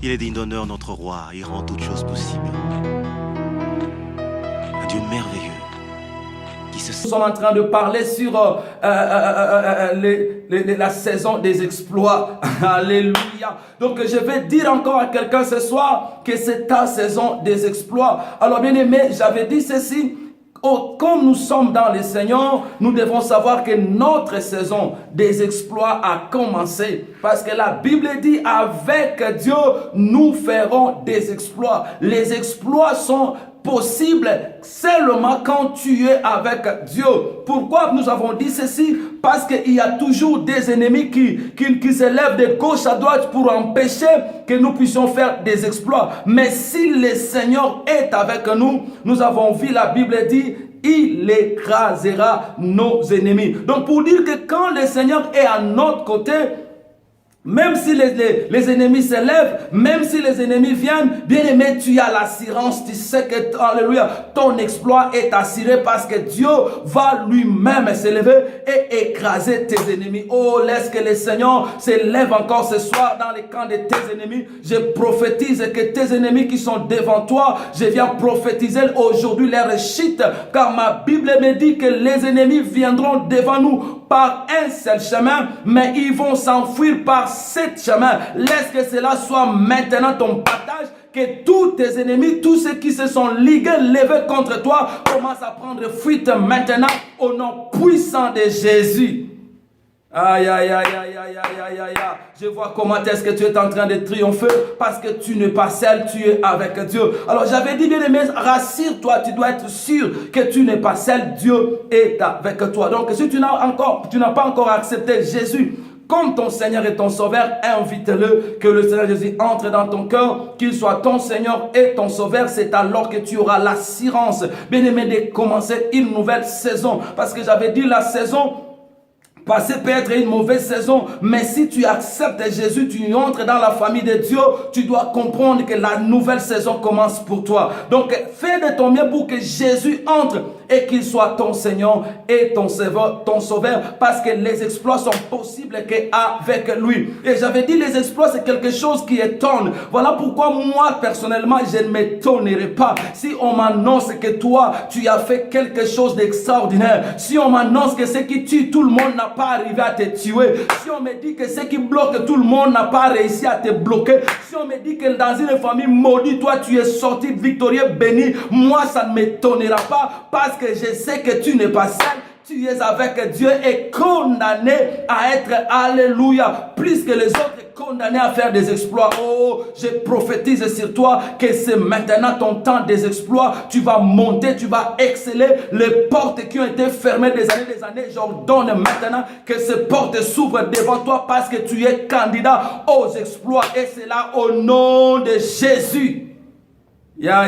Il est digne d'honneur, notre roi. Il rend toutes choses possibles. Un Dieu merveilleux. Nous sommes en train de parler sur la saison des exploits. Alléluia. Donc je vais dire encore à quelqu'un ce soir que c'est ta saison des exploits. Alors bien aimé, j'avais dit ceci. Comme nous sommes dans le Seigneur, nous devons savoir que notre saison des exploits a commencé. Parce que la Bible dit, avec Dieu, nous ferons des exploits. Les exploits sont possibles seulement quand tu es avec Dieu. Pourquoi nous avons dit ceci? Parce qu'il y a toujours des ennemis qui s'élèvent de gauche à droite pour empêcher que nous puissions faire des exploits. Mais si le Seigneur est avec nous, nous avons vu la Bible dit, il écrasera nos ennemis. Donc pour dire que quand le Seigneur est à notre côté, même si les ennemis s'élèvent, même si les ennemis viennent, bien aimé, tu as l'assurance, tu sais que, alléluia, ton exploit est assuré parce que Dieu va lui-même s'élever et écraser tes ennemis. Oh, laisse que le Seigneur s'élève encore ce soir dans les camps de tes ennemis. Je prophétise que tes ennemis qui sont devant toi, je viens prophétiser aujourd'hui leur chute, car ma Bible me dit que les ennemis viendront devant nous par un seul chemin, mais ils vont s'enfuir par 7 chemins. Laisse que cela soit maintenant ton partage, que tous tes ennemis, tous ceux qui se sont ligués, levés contre toi, commencent à prendre fuite maintenant au nom puissant de Jésus. Aïe, aïe, aïe, aïe, aïe, aïe, aïe, aïe. Je vois comment est-ce que tu es en train de triompher parce que tu n'es pas seul, tu es avec Dieu. Alors j'avais dit, bien aimé, rassure-toi, tu dois être sûr que tu n'es pas seul, Dieu est avec toi. Donc si tu n'as pas encore accepté Jésus comme ton Seigneur et ton Sauveur, invite-le, que le Seigneur Jésus entre dans ton cœur, qu'il soit ton Seigneur et ton Sauveur. C'est alors que tu auras l'assurance, bien aimé, de commencer une nouvelle saison. Parce que j'avais dit la saison passée peut être une mauvaise saison, mais si tu acceptes Jésus, tu entres dans la famille de Dieu, tu dois comprendre que la nouvelle saison commence pour toi. Donc, fais de ton mieux pour que Jésus entre et qu'il soit ton Seigneur et ton Sauveur, parce que les exploits sont possibles qu'avec lui. Et j'avais dit, les exploits, c'est quelque chose qui étonne. Voilà pourquoi moi, personnellement, je ne m'étonnerai pas si on m'annonce que toi, tu as fait quelque chose d'extraordinaire. Si on m'annonce que ce qui tue tout le monde n'a pas arrivé à te tuer. Si on me dit que ce qui bloque tout le monde n'a pas réussi à te bloquer. Si on me dit que dans une famille maudite, toi, tu es sorti victorieux, béni. Moi, ça ne m'étonnera pas parce que je sais que tu n'es pas seul. Tu es avec Dieu et condamné à être, alléluia, plus que les autres, condamné à faire des exploits. Oh, je prophétise sur toi que c'est maintenant ton temps des exploits. Tu vas monter, tu vas exceller. Les portes qui ont été fermées des années, j'ordonne maintenant que ces portes s'ouvrent devant toi parce que tu es candidat aux exploits. Et c'est là au nom de Jésus. Ya.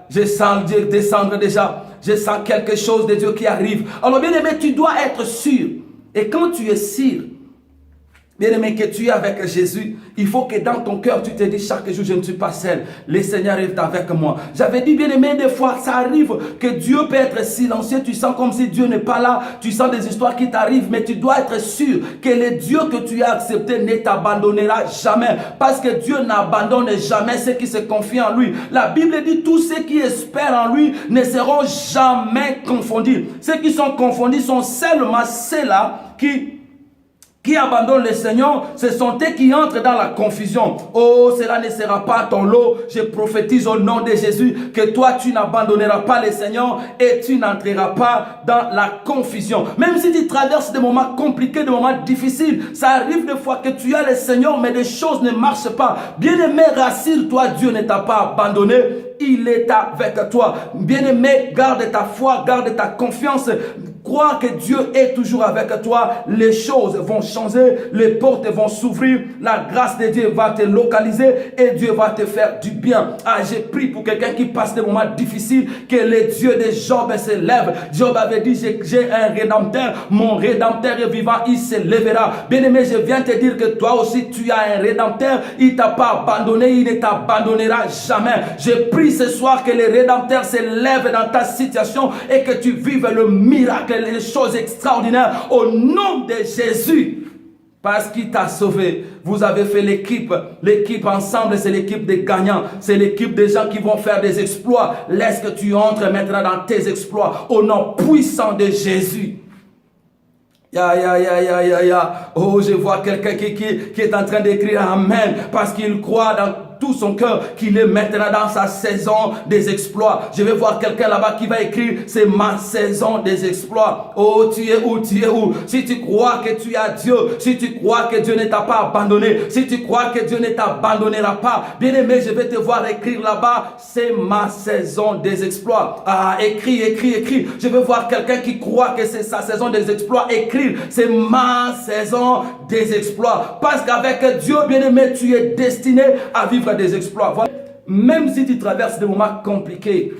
Je sens Dieu descendre déjà. Je sens quelque chose de Dieu qui arrive. Alors bien aimé, tu dois être sûr. Et quand tu es sûr, bien aimé, que tu es avec Jésus, il faut que dans ton cœur, tu te dis chaque jour, je ne suis pas seul. Le Seigneur est avec moi. J'avais dit, bien aimé, des fois, ça arrive que Dieu peut être silencieux. Tu sens comme si Dieu n'est pas là. Tu sens des histoires qui t'arrivent, mais tu dois être sûr que le Dieu que tu as accepté ne t'abandonnera jamais. Parce que Dieu n'abandonne jamais ceux qui se confient en lui. La Bible dit, tous ceux qui espèrent en lui ne seront jamais confondus. Ceux qui sont confondus sont seulement ceux-là qui abandonnent le Seigneur, ce sont eux qui entrent dans la confusion. Oh, cela ne sera pas ton lot. Je prophétise au nom de Jésus que toi, tu n'abandonneras pas le Seigneur et tu n'entreras pas dans la confusion. Même si tu traverses des moments compliqués, des moments difficiles, ça arrive des fois que tu as le Seigneur, mais des choses ne marchent pas. Bien-aimé, rassure-toi, Dieu ne t'a pas abandonné. Il est avec toi. Bien-aimé, garde ta foi, garde ta confiance. Crois que Dieu est toujours avec toi. Les choses vont changer, les portes vont s'ouvrir, la grâce de Dieu va te localiser et Dieu va te faire du bien. Ah, j'ai prié pour quelqu'un qui passe des moments difficiles, que le Dieu de Job se lève. Job avait dit, j'ai un rédempteur, mon rédempteur est vivant, il se lèvera. Bien-aimé, je viens te dire que toi aussi tu as un rédempteur, il ne t'a pas abandonné, il ne t'abandonnera jamais. Je prie ce soir que le rédempteur se lève dans ta situation et que tu vives le miracle, les choses extraordinaires au nom de Jésus. Parce qu'il t'a sauvé. Vous avez fait l'équipe. L'équipe ensemble, c'est l'équipe des gagnants. C'est l'équipe des gens qui vont faire des exploits. Laisse que tu entres maintenant dans tes exploits. Au nom puissant de Jésus. Oh, je vois quelqu'un qui est en train d'écrire Amen. Parce qu'il croit dans tout son cœur qu'il est maintenant dans sa saison des exploits. Je vais voir quelqu'un là-bas qui va écrire, c'est ma saison des exploits. Oh, tu es où, tu es où? Si tu crois que tu as Dieu, si tu crois que Dieu ne t'a pas abandonné, si tu crois que Dieu ne t'abandonnera pas, bien aimé, je vais te voir écrire là-bas, c'est ma saison des exploits. Ah, écris. Je vais voir quelqu'un qui croit que c'est sa saison des exploits, écrire, c'est ma saison des exploits. Parce qu'avec Dieu, bien aimé, tu es destiné à vivre des exploits. Voilà. Même si tu traverses des moments compliqués,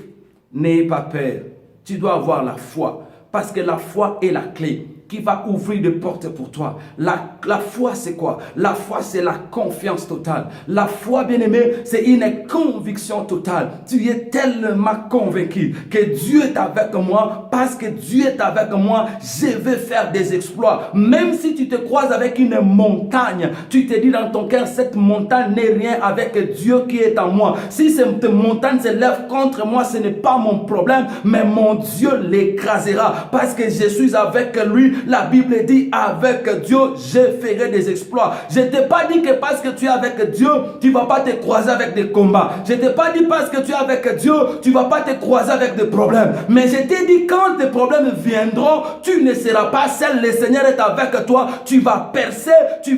n'aie pas peur. Tu dois avoir la foi. Parce que la foi est la clé qui va ouvrir des portes pour toi. La foi, c'est quoi? La foi, c'est la confiance totale. La foi, bien-aimé, c'est une conviction totale. Tu es tellement convaincu que Dieu est avec moi. Parce que Dieu est avec moi, je vais faire des exploits. Même si tu te croises avec une montagne, tu te dis dans ton cœur, cette montagne n'est rien avec Dieu qui est en moi. Si cette montagne se lève contre moi, ce n'est pas mon problème, mais mon Dieu l'écrasera. Parce que je suis avec lui. La Bible dit, avec Dieu, je ferai des exploits. Je ne t'ai pas dit que parce que tu es avec Dieu, tu ne vas pas te croiser avec des combats. Je ne t'ai pas dit parce que tu es avec Dieu, tu ne vas pas te croiser avec des problèmes. Mais je t'ai dit, quand tes problèmes viendront, tu ne seras pas seul. Le Seigneur est avec toi. Tu vas percer. Je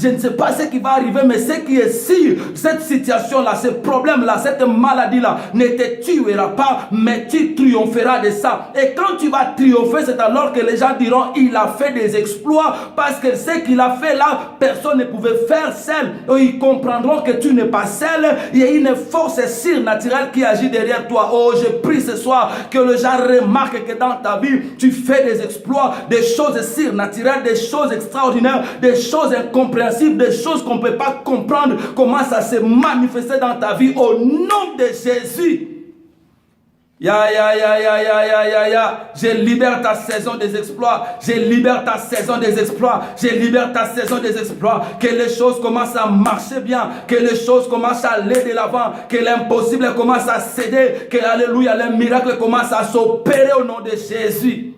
ne sais pas ce qui va arriver, mais ce qui est sûr, cette situation-là, ce problème-là, cette maladie-là, ne te tuera pas, mais tu triompheras de ça. Et quand tu vas triompher, c'est alors que les gens diront, il a fait des exploits, parce que ce qu'il a fait là, personne ne pouvait faire seul. Ils comprendront que tu n'es pas seul. Il y a une force surnaturelle qui agit derrière toi. Oh, je prie ce soir que les gens remarquent que dans ta vie, tu fais des exploits, des choses surnaturelles, des choses extraordinaires, des choses incompréhensibles, des choses qu'on ne peut pas comprendre comment ça s'est manifesté dans ta vie au nom de Jésus. Je libère ta saison des exploits. Je libère ta saison des exploits. Je libère ta saison des exploits. Que les choses commencent à marcher bien. Que les choses commencent à aller de l'avant. Que l'impossible commence à céder. Que, alléluia, les miracles commencent à s'opérer au nom de Jésus.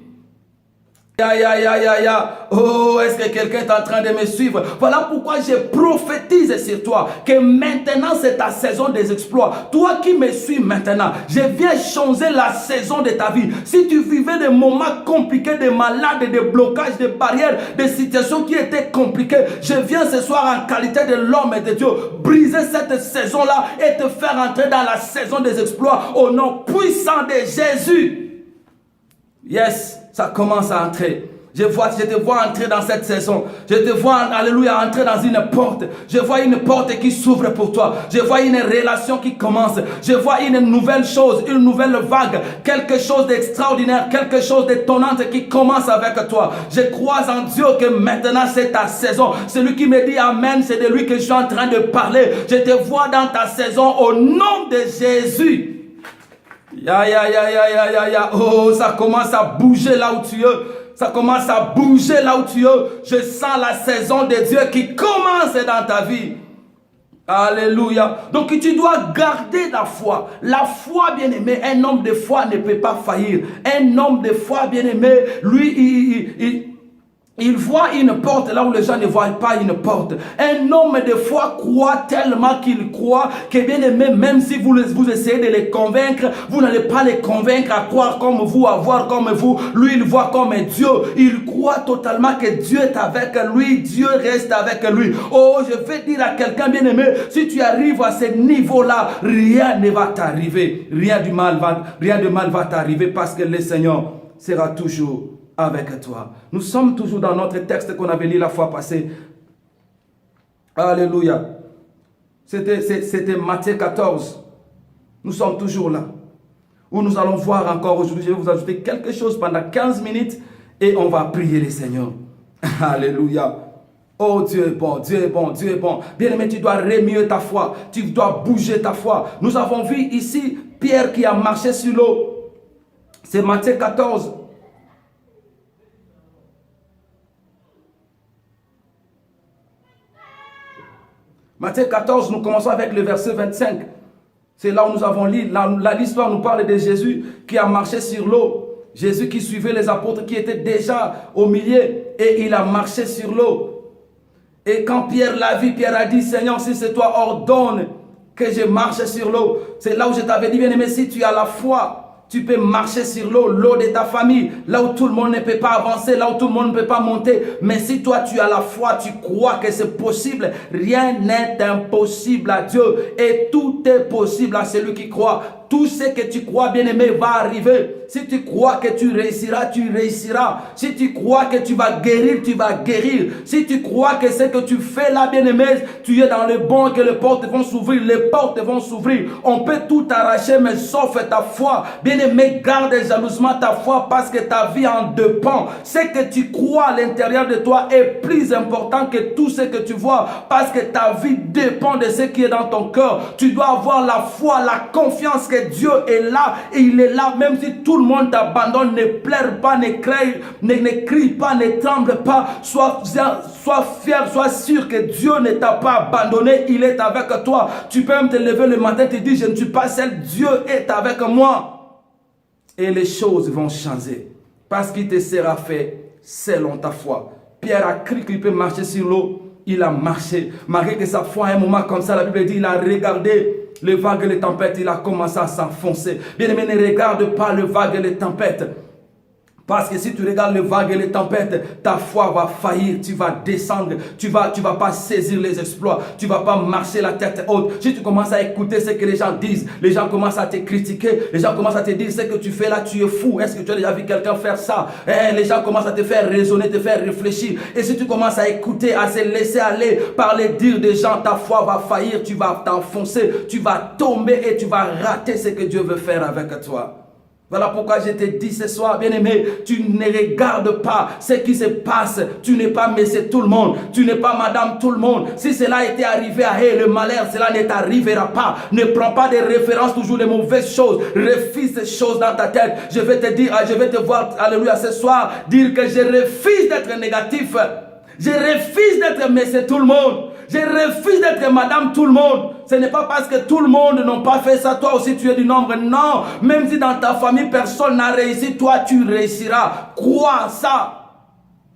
Oh, est-ce que quelqu'un est en train de me suivre? Voilà pourquoi je prophétise sur toi que maintenant c'est ta saison des exploits. Toi qui me suis maintenant, je viens changer la saison de ta vie. Si tu vivais des moments compliqués, des malades, des blocages, des barrières, des situations qui étaient compliquées, je viens ce soir en qualité de l'homme et de Dieu briser cette saison-là et te faire entrer dans la saison des exploits au nom puissant de Jésus. Yes, ça commence à entrer. Je te vois entrer dans cette saison. Je te vois, alléluia, entrer dans une porte. Je vois une porte qui s'ouvre pour toi. Je vois une relation qui commence. Je vois une nouvelle chose, une nouvelle vague. Quelque chose d'extraordinaire, quelque chose d'étonnant qui commence avec toi. Je crois en Dieu que maintenant c'est ta saison. Celui qui me dit Amen, c'est de lui que je suis en train de parler. Je te vois dans ta saison au nom de Jésus. Oh, ça commence à bouger là où tu es. Ça commence à bouger là où tu es. Je sens la saison de Dieu qui commence dans ta vie. Alléluia. Donc tu dois garder la foi. La foi, bien-aimé, un homme de foi ne peut pas faillir. Un homme de foi, bien-aimé, lui, il voit une porte là où les gens ne voient pas une porte. Un homme de foi croit tellement qu'il croit que, bien aimé, même si vous essayez de les convaincre, vous n'allez pas les convaincre à croire comme vous, à voir comme vous. Lui, il voit comme Dieu. Il croit totalement que Dieu est avec lui. Dieu reste avec lui. Oh, je vais dire à quelqu'un, bien aimé, si tu arrives à ce niveau-là, rien ne va t'arriver. Rien de mal va t'arriver parce que le Seigneur sera toujours avec toi. Nous sommes toujours dans notre texte qu'on avait lu la fois passée. Alléluia. C'était Matthieu 14. Nous sommes toujours là. Où nous allons voir encore aujourd'hui. Je vais vous ajouter quelque chose pendant 15 minutes et on va prier le Seigneur. Alléluia. Oh, Dieu est bon, Dieu est bon, Dieu est bon. Bien-aimé, tu dois remuer ta foi. Tu dois bouger ta foi. Nous avons vu ici Pierre qui a marché sur l'eau. C'est Matthieu 14. Matthieu 14, nous commençons avec le verset 25. C'est là où nous avons lu. L'histoire nous parle de Jésus qui a marché sur l'eau. Jésus qui suivait les apôtres qui étaient déjà au milieu et il a marché sur l'eau. Et quand Pierre l'a vu, Pierre a dit, Seigneur, si c'est toi, ordonne que je marche sur l'eau. C'est là où je t'avais dit, bien aimé, si tu as la foi, tu peux marcher sur l'eau, l'eau de ta famille, là où tout le monde ne peut pas avancer, là où tout le monde ne peut pas monter. Mais si toi tu as la foi, tu crois que c'est possible, rien n'est impossible à Dieu. Et tout est possible à celui qui croit. Tout ce que tu crois, bien-aimé, va arriver. Si tu crois que tu réussiras, tu réussiras. Si tu crois que tu vas guérir, tu vas guérir. Si tu crois que ce que tu fais là, bien-aimé, tu es dans le bon, que les portes vont s'ouvrir, les portes vont s'ouvrir. On peut tout arracher, mais sauf ta foi. Bien-aimé, garde jalousement ta foi parce que ta vie en dépend. Ce que tu crois à l'intérieur de toi est plus important que tout ce que tu vois parce que ta vie dépend de ce qui est dans ton cœur. Tu dois avoir la foi, la confiance que Dieu est là et il est là même si tout le monde t'abandonne. Ne pleure pas, ne crie pas, ne tremble pas. Sois fier, sois sûr que Dieu ne t'a pas abandonné, il est avec toi. Tu peux même te lever le matin et te dire, je ne suis pas seul, Dieu est avec moi. Et les choses vont changer parce qu'il te sera fait selon ta foi. Pierre a cru qu'il peut marcher sur l'eau, il a marché. Malgré que sa foi à un moment comme ça, la Bible dit, il a regardé les vagues et les tempêtes, il a commencé à s'enfoncer. Bien aimé, ne regarde pas les vagues et les tempêtes. Parce que si tu regardes les vagues et les tempêtes, ta foi va faillir, tu vas descendre, tu vas pas saisir les exploits, tu vas pas marcher la tête haute. Si tu commences à écouter ce que les gens disent, les gens commencent à te critiquer, les gens commencent à te dire ce que tu fais là, tu es fou. Est-ce que tu as déjà vu quelqu'un faire ça? Les gens commencent à te faire raisonner, te faire réfléchir. Et si tu commences à écouter, à se laisser aller par les dires des gens, ta foi va faillir, tu vas t'enfoncer, tu vas tomber et tu vas rater ce que Dieu veut faire avec toi. Voilà pourquoi je te dis ce soir, bien-aimé, tu ne regardes pas ce qui se passe. Tu n'es pas monsieur tout le monde. Tu n'es pas madame tout le monde. Si cela était arrivé à elle, le malheur, cela ne t'arrivera pas. Ne prends pas de référence toujours les mauvaises choses. Refuse ces choses dans ta tête. Je vais te dire, je vais te voir, alléluia, ce soir, dire que je refuse d'être négatif. Je refuse d'être monsieur tout le monde. Je refuse d'être madame tout le monde. Ce n'est pas parce que tout le monde n'a pas fait ça, toi aussi tu es du nombre. Non, même si dans ta famille personne n'a réussi, toi tu réussiras. Crois ça.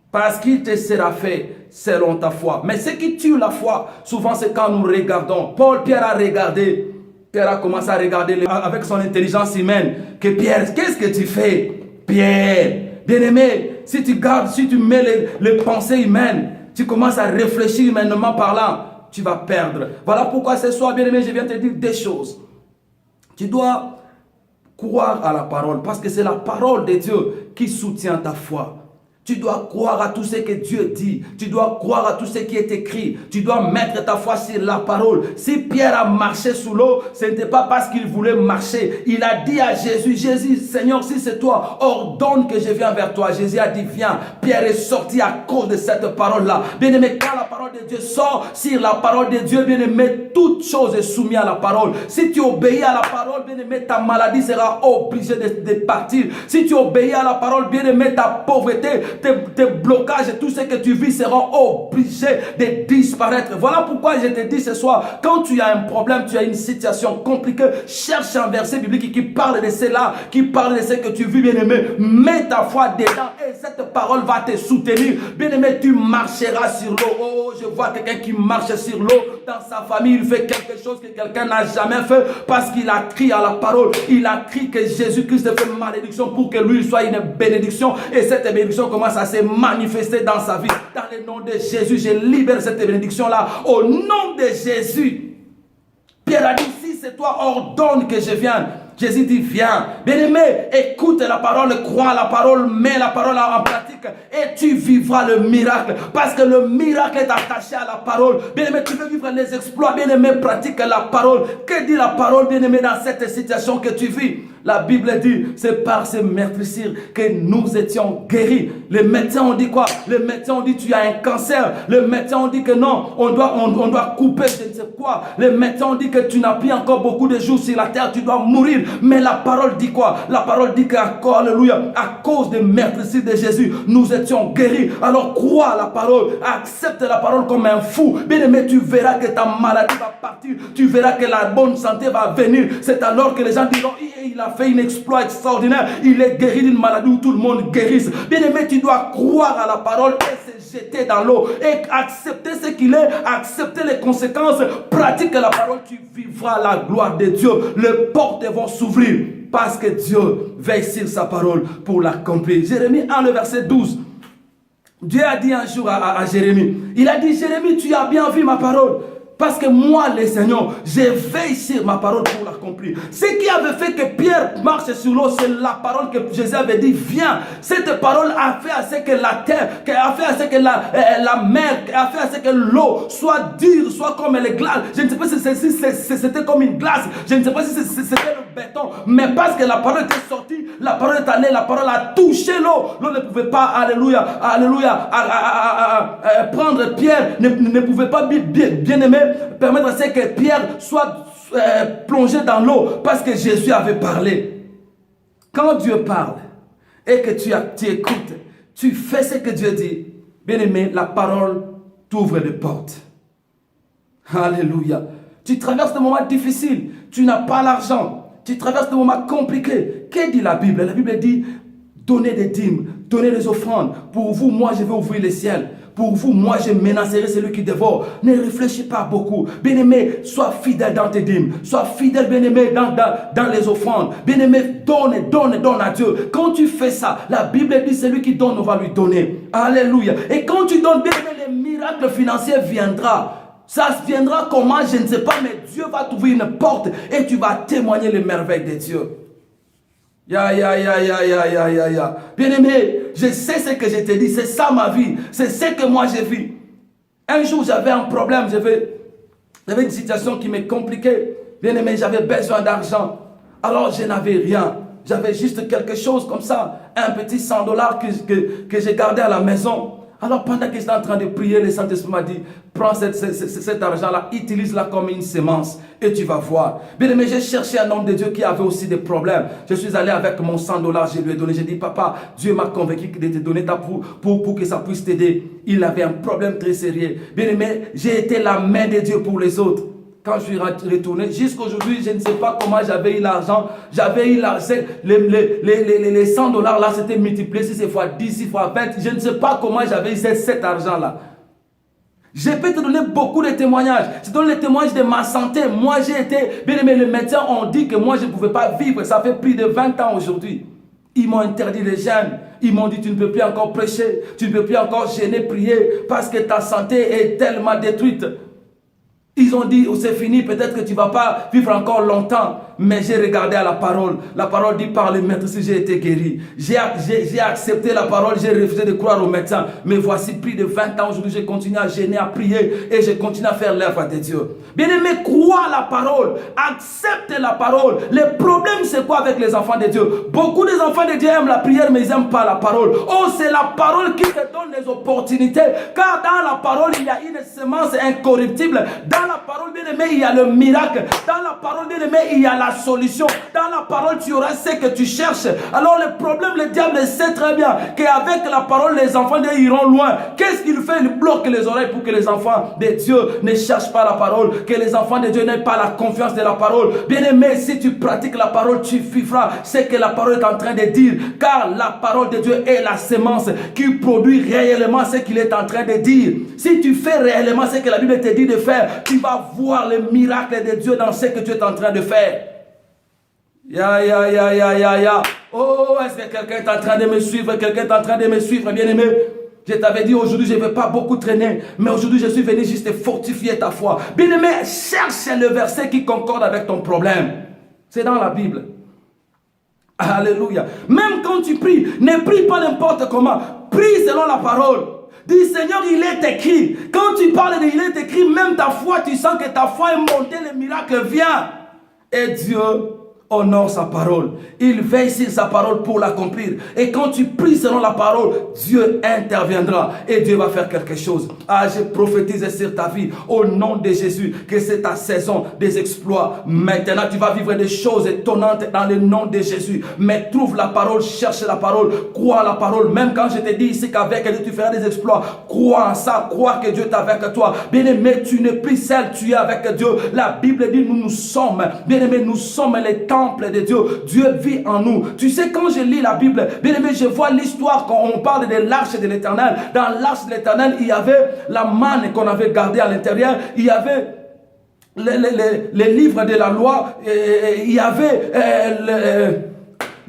Parce qu'il te sera fait selon ta foi. Mais ce qui tue la foi, souvent c'est quand nous regardons. Pierre a regardé. Pierre a commencé à regarder avec son intelligence humaine. Que Pierre, qu'est-ce que tu fais? Pierre, bien-aimé, si tu gardes, si tu mets les pensées humaines, tu commences à réfléchir humainement parlant, tu vas perdre. Voilà pourquoi ce soir, bien-aimé, je viens te dire des choses. Tu dois croire à la parole, parce que c'est la parole de Dieu qui soutient ta foi. Tu dois croire à tout ce que Dieu dit. Tu dois croire à tout ce qui est écrit. Tu dois mettre ta foi sur la parole. Si Pierre a marché sous l'eau, ce n'était pas parce qu'il voulait marcher. Il a dit à Jésus, Jésus, Seigneur, si c'est toi, ordonne que je vienne vers toi. Jésus a dit, viens. Pierre est sorti à cause de cette parole-là. Bien-aimé, quand la parole de Dieu sort sur la parole de Dieu, bien-aimé, toute chose est soumise à la parole. Si tu obéis à la parole, bien-aimé, ta maladie sera obligée de partir. Si tu obéis à la parole, bien-aimé, ta pauvreté, tes blocages et tout ce que tu vis seront obligés de disparaître. Voilà pourquoi je te dis ce soir, quand tu as un problème, tu as une situation compliquée, cherche un verset biblique qui parle de cela, qui parle de ce que tu vis, bien-aimé. Mets ta foi dedans et cette parole va te soutenir. Bien-aimé, tu marcheras sur l'eau. Oh, je vois quelqu'un qui marche sur l'eau. Dans sa famille, il fait quelque chose que quelqu'un n'a jamais fait parce qu'il a crié à la parole. Il a crié que Jésus-Christ fait malédiction pour que lui soit une bénédiction. Et cette bénédiction commence à se manifester dans sa vie. Dans le nom de Jésus, je libère cette bénédiction-là. Au nom de Jésus. Pierre a dit, si c'est toi, ordonne que je vienne. Jésus dit, viens. Bien-aimé, écoute la parole, crois à la parole, mets la parole en pratique et tu vivras le miracle. Parce que le miracle est attaché à la parole. Bien-aimé, tu veux vivre les exploits. Bien-aimé, pratique la parole. Que dit la parole, bien-aimé, dans cette situation que tu vis? La Bible dit, c'est par ces meurtrissures que nous étions guéris. Les médecins ont dit quoi? Les médecins ont dit, tu as un cancer. Les médecins ont dit que non, on doit couper je ne sais quoi. Les médecins ont dit que tu n'as plus encore beaucoup de jours sur la terre, tu dois mourir. Mais la parole dit quoi? La parole dit alléluia, à cause des meurtrissures de Jésus, nous étions guéris. Alors crois la parole, accepte la parole comme un fou. Bien aimé, tu verras que ta maladie va partir, tu verras que la bonne santé va venir. C'est alors que les gens diront, il a fait un exploit extraordinaire, il est guéri d'une maladie où tout le monde guérisse. Bien aimé, tu dois croire à la parole et se jeter dans l'eau et accepter ce qu'il est, accepter les conséquences, pratique la parole, tu vivras la gloire de Dieu. Les portes vont s'ouvrir parce que Dieu veille sur sa parole pour l'accomplir. Jérémie 1, le verset 12. Dieu a dit un jour à Jérémie, il a dit, Jérémie, tu as bien vu ma parole. Parce que moi, le Seigneur, je veille sur ma parole pour l'accomplir. Ce qui avait fait que Pierre marche sur l'eau, c'est la parole que Jésus avait dit, viens. Cette parole a fait à ce que la terre, a fait à ce que la mer, a fait à ce que l'eau soit dure, soit comme les glaces. Je ne sais pas si c'était comme une glace. Je ne sais pas si c'était le béton. Mais parce que la parole était sortie, la parole est allée, la parole a touché l'eau. L'eau ne pouvait pas, alléluia, prendre Pierre, ne pouvait pas bien aimer, permettre à ce que Pierre soit plongé dans l'eau parce que Jésus avait parlé. Quand Dieu parle et que tu écoutes, tu fais ce que Dieu dit, bien aimé, la parole t'ouvre les portes. Alléluia. Tu traverses des moments difficiles, tu n'as pas l'argent, tu traverses des moments compliqués. Que dit la Bible? La Bible dit, donnez des dîmes, donnez des offrandes. Pour vous, moi, je vais ouvrir les ciels. Pour vous, moi, je menacerai celui qui dévore. Ne réfléchis pas beaucoup. Bien-aimé, sois fidèle dans tes dîmes. Sois fidèle, bien-aimé, dans les offrandes. Bien-aimé, donne à Dieu. Quand tu fais ça, la Bible dit, celui qui donne, on va lui donner. Alléluia. Et quand tu donnes, bien-aimé, les miracles financiers viendront. Ça viendra comment, je ne sais pas, mais Dieu va t'ouvrir une porte et tu vas témoigner les merveilles de Dieu. Bien-aimé, je sais ce que je te dis, c'est ça ma vie, c'est ce que moi j'ai vu. Un jour j'avais un problème, j'avais une situation qui me compliquait. Bien-aimé, j'avais besoin d'argent, alors je n'avais rien. J'avais juste quelque chose comme ça, un petit $100 que j'ai gardé à la maison. Alors pendant que j'étais en train de prier, le Saint-Esprit m'a dit, prends cet argent-là, utilise-la comme une semence et tu vas voir. Bien aimé, j'ai cherché un homme de Dieu qui avait aussi des problèmes. Je suis allé avec mon $100, je lui ai donné, j'ai dit, papa, Dieu m'a convaincu de te donner pour que ça puisse t'aider. Il avait un problème très sérieux. Bien aimé, j'ai été la main de Dieu pour les autres. Quand je suis retourné, jusqu'aujourd'hui, je ne sais pas comment j'avais eu l'argent. J'avais eu les $100 là, c'était multiplié 6 fois 10, 6 fois 20. Je ne sais pas comment j'avais eu cet argent-là. Je peux te donner beaucoup de témoignages. Je te donne les témoignages de ma santé. Moi, j'ai été, bien aimé, les médecins ont dit que moi, je ne pouvais pas vivre. Ça fait plus de 20 ans aujourd'hui. Ils m'ont interdit les jeûnes. Ils m'ont dit, tu ne peux plus encore prêcher. Tu ne peux plus encore jeûner, prier. Parce que ta santé est tellement détruite. Ils ont dit, oh, c'est fini, peut-être que tu ne vas pas vivre encore longtemps. Mais j'ai regardé à la parole. La parole dit, par le maître, si j'ai été guéri. J'ai accepté la parole, j'ai refusé de croire aux médecins. Mais voici, plus de 20 ans aujourd'hui, je continue à gêner, à prier. Et je continue à faire l'œuvre de Dieu. Bien-aimé, crois la parole. Accepte la parole. Le problème, c'est quoi avec les enfants de Dieu? Beaucoup des enfants de Dieu aiment la prière, mais ils n'aiment pas la parole. Oh, c'est la parole qui te donne les opportunités. Car dans la parole, il y a une semence incorruptible. Dans la parole, bien-aimé, il y a le miracle. Dans la parole, bien-aimé, il y a la solution. Dans la parole, tu auras ce que tu cherches. Alors le problème, le diable sait très bien qu'avec la parole, les enfants de Dieu iront loin. Qu'est-ce qu'il fait? Il bloque les oreilles pour que les enfants de Dieu ne cherchent pas la parole, que les enfants de Dieu n'aient pas la confiance de la parole. Bien-aimé, si tu pratiques la parole, tu vivras ce que la parole est en train de dire. Car la parole de Dieu est la semence qui produit réellement ce qu'il est en train de dire. Si tu fais réellement ce que la Bible te dit de faire, tu vas voir le miracle de Dieu dans ce que tu es en train de faire. Oh, est-ce que quelqu'un est en train de me suivre? Quelqu'un est en train de me suivre, bien-aimé? Je t'avais dit aujourd'hui, je ne vais pas beaucoup traîner, mais aujourd'hui, je suis venu juste fortifier ta foi. Bien-aimé, cherche le verset qui concorde avec ton problème. C'est dans la Bible. Alléluia. Même quand tu pries, ne prie pas n'importe comment. Prie selon la parole. Dis, Seigneur, il est écrit. Quand tu parles de il est écrit, même ta foi, tu sens que ta foi est montée, le miracle vient. Et Dieu honore sa parole. Il veille sur sa parole pour l'accomplir. Et quand tu pries selon la parole, Dieu interviendra et Dieu va faire quelque chose. Ah, je prophétise sur ta vie au nom de Jésus que c'est ta saison des exploits. Maintenant, tu vas vivre des choses étonnantes dans le nom de Jésus. Mais trouve la parole, cherche la parole, crois la parole. Même quand je te dis ici qu'avec Dieu tu feras des exploits, crois en ça, crois que Dieu est avec toi. Bien-aimé, tu n'es plus seul, tu es avec Dieu. La Bible dit nous sommes. Bien-aimé, nous sommes les temple de Dieu. Dieu vit en nous. Tu sais, quand je lis la Bible, bien aimé, je vois l'histoire quand on parle de l'arche de l'Éternel. Dans l'arche de l'Éternel, il y avait la manne qu'on avait gardée à l'intérieur. Il y avait les livres de la loi. Il y avait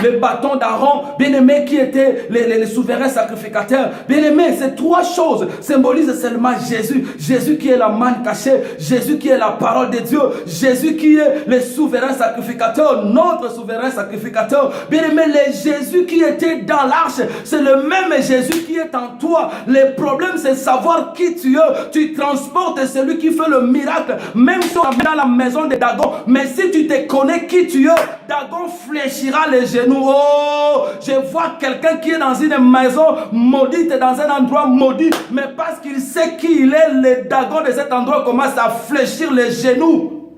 le bâton d'Aaron, bien-aimé, qui était les souverains sacrificateurs. Bien-aimé, ces trois choses symbolisent seulement Jésus. Jésus qui est la manne cachée, Jésus qui est la parole de Dieu, Jésus qui est le souverain sacrificateur, notre souverain sacrificateur. Bien-aimé, le Jésus qui était dans l'arche, c'est le même Jésus qui est en toi. Le problème, c'est savoir qui tu es. Tu transportes celui qui fait le miracle, même si on est dans la maison de Dagon. Mais si tu te connais qui tu es, Dagon fléchira les genoux. Oh, je vois quelqu'un qui est dans une maison maudite, dans un endroit maudit, mais parce qu'il sait qui il est, le Dagon de cet endroit commence à fléchir les genoux.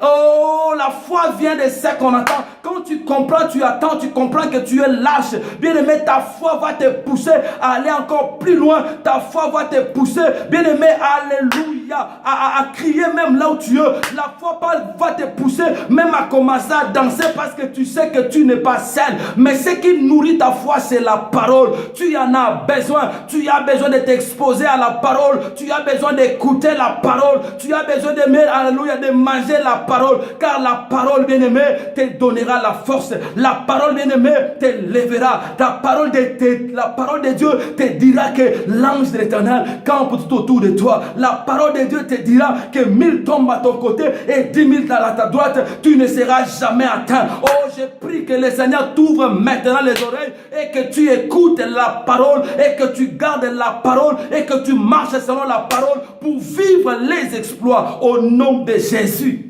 Oh, la foi vient de ce qu'on attend. Quand tu comprends, tu attends, tu comprends que tu es lâche. Bien-aimé, ta foi va te pousser à aller encore plus loin. Ta foi va te pousser, bien-aimé, alléluia, à crier même là où tu es. La foi va te pousser même à commencer à danser parce que tu sais que tu n'es pas seul. Mais ce qui nourrit ta foi, c'est la parole. Tu en as besoin. Tu as besoin de t'exposer à la parole. Tu as besoin d'écouter la parole. Tu as besoin alléluia, de manger la parole, car la parole, bien-aimé, te donnera la force. La parole, bien-aimé, te lèvera. La parole de Dieu te dira que l'ange de l'Éternel campe tout autour de toi. La parole de Dieu te dira que 1000 tombent à ton côté et 10 000 à ta droite, tu ne seras jamais atteint. Oh, je prie que le Seigneur t'ouvre maintenant les oreilles et que tu écoutes la parole et que tu gardes la parole et que tu marches selon la parole pour vivre les exploits au nom de Jésus.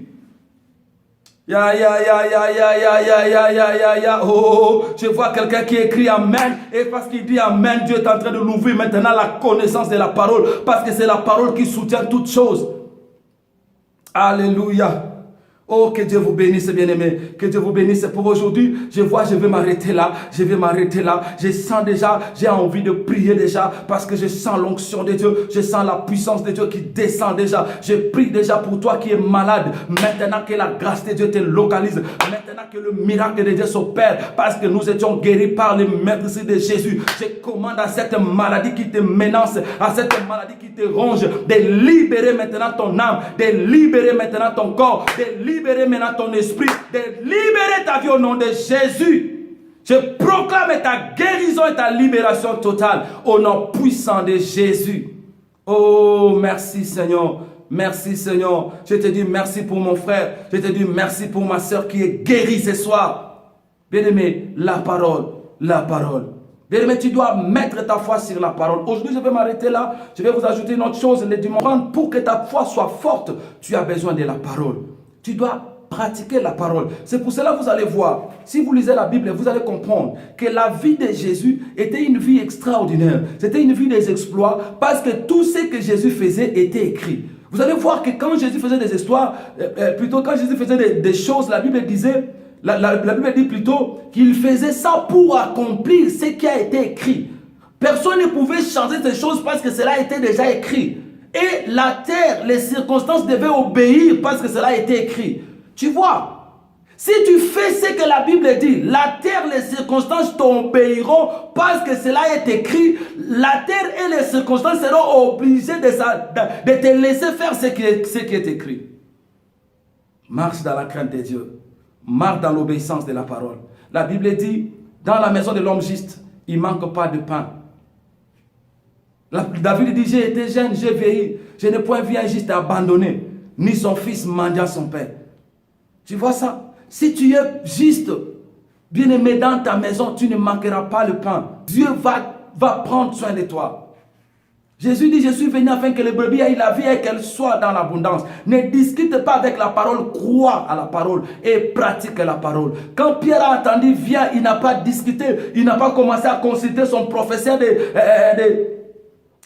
Oh, je vois quelqu'un qui écrit Amen. Et parce qu'il dit Amen, Dieu est en train de l'ouvrir maintenant la connaissance de la parole. Parce que c'est la parole qui soutient toutes choses. Alléluia. Oh, que Dieu vous bénisse, bien-aimés. Que Dieu vous bénisse pour aujourd'hui. Je vais m'arrêter là. Je sens déjà, j'ai envie de prier déjà parce que je sens l'onction de Dieu. Je sens la puissance de Dieu qui descend déjà. Je prie déjà pour toi qui es malade. Maintenant que la grâce de Dieu te localise. Maintenant que le miracle de Dieu s'opère parce que nous étions guéris par le merci de Jésus. Je commande à cette maladie qui te menace, à cette maladie qui te ronge, de libérer maintenant ton âme, de libérer maintenant ton corps, de libérer maintenant ton esprit, de libérer ta vie au nom de Jésus. Je proclame ta guérison et ta libération totale au nom puissant de Jésus. Oh, merci Seigneur. Merci Seigneur. Je te dis merci pour mon frère. Je te dis merci pour ma soeur qui est guérie ce soir. Bien-aimé, la parole, la parole. Bien-aimé, tu dois mettre ta foi sur la parole. Aujourd'hui, je vais m'arrêter là. Je vais vous ajouter une autre chose. Le dimanche, pour que ta foi soit forte, tu as besoin de la parole. Tu dois pratiquer la parole. C'est pour cela que vous allez voir, si vous lisez la Bible, vous allez comprendre que la vie de Jésus était une vie extraordinaire. C'était une vie des exploits parce que tout ce que Jésus faisait était écrit. Vous allez voir que quand Jésus faisait des histoires, plutôt quand Jésus faisait des choses, la Bible disait, la Bible dit plutôt qu'il faisait ça pour accomplir ce qui a été écrit. Personne ne pouvait changer ces choses parce que cela était déjà écrit. Et la terre, les circonstances devaient obéir parce que cela a été écrit. Tu vois, si tu fais ce que la Bible dit, la terre, les circonstances t'obéiront parce que cela est écrit. La terre et les circonstances seront obligées de te laisser faire ce qui est écrit. Marche dans la crainte de Dieu. Marche dans l'obéissance de la parole. La Bible dit, dans la maison de l'homme juste, il ne manque pas de pain. David dit, j'ai été jeune, j'ai vieilli, je n'ai point vu un juste abandonné, ni son fils mendiant son père. Tu vois ça? Si tu es juste, bien-aimé dans ta maison, tu ne manqueras pas le pain. Dieu va prendre soin de toi. Jésus dit, je suis venu afin que les brebis aient la vie et qu'elle soit dans l'abondance. Ne discute pas avec la parole, crois à la parole et pratique la parole. Quand Pierre a entendu, viens, il n'a pas discuté, il n'a pas commencé à consulter son professeur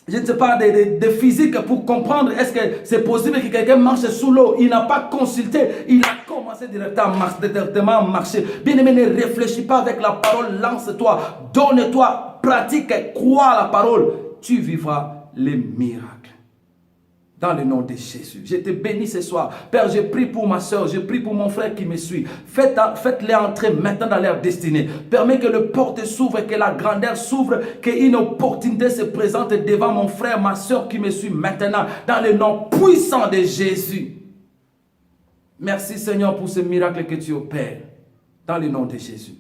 je ne sais pas, de physique pour comprendre est-ce que c'est possible que quelqu'un marche sous l'eau. Il n'a pas consulté, il a commencé directement à marcher. Bien-aimé, ne réfléchis pas avec la parole, lance-toi, donne-toi, pratique, crois à la parole. Tu vivras les miracles. Dans le nom de Jésus. Je te bénis ce soir. Père, je prie pour ma soeur, je prie pour mon frère qui me suit. Faites-les entrer maintenant dans leur destinée. Permets que le porte s'ouvre, que la grandeur s'ouvre, qu'une opportunité se présente devant mon frère, ma soeur qui me suit maintenant. Dans le nom puissant de Jésus. Merci Seigneur pour ce miracle que tu opères. Dans le nom de Jésus.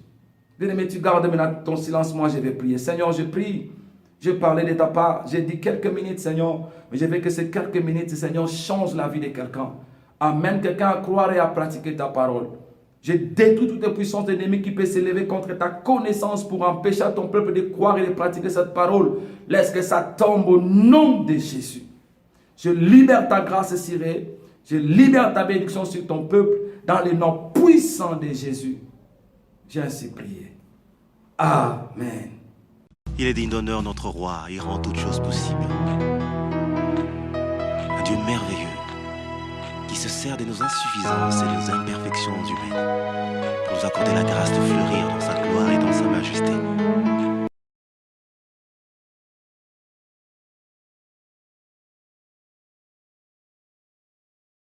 Bien-aimé, tu gardes maintenant ton silence. Moi, je vais prier. Seigneur, je prie. Je parlais de ta part, j'ai dit quelques minutes, Seigneur, mais je veux que ces quelques minutes, Seigneur, changent la vie de quelqu'un. Amène quelqu'un à croire et à pratiquer ta parole. Je détruis toute puissance ennemie qui peut s'élever contre ta connaissance pour empêcher à ton peuple de croire et de pratiquer cette parole. Laisse que ça tombe au nom de Jésus. Je libère ta grâce sur eux. Je libère ta bénédiction sur ton peuple dans le nom puissant de Jésus. J'ai ainsi prié. Amen. Il est digne d'honneur, notre roi, il rend toutes choses possibles. Un Dieu merveilleux, qui se sert de nos insuffisances et de nos imperfections humaines, pour nous accorder la grâce de fleurir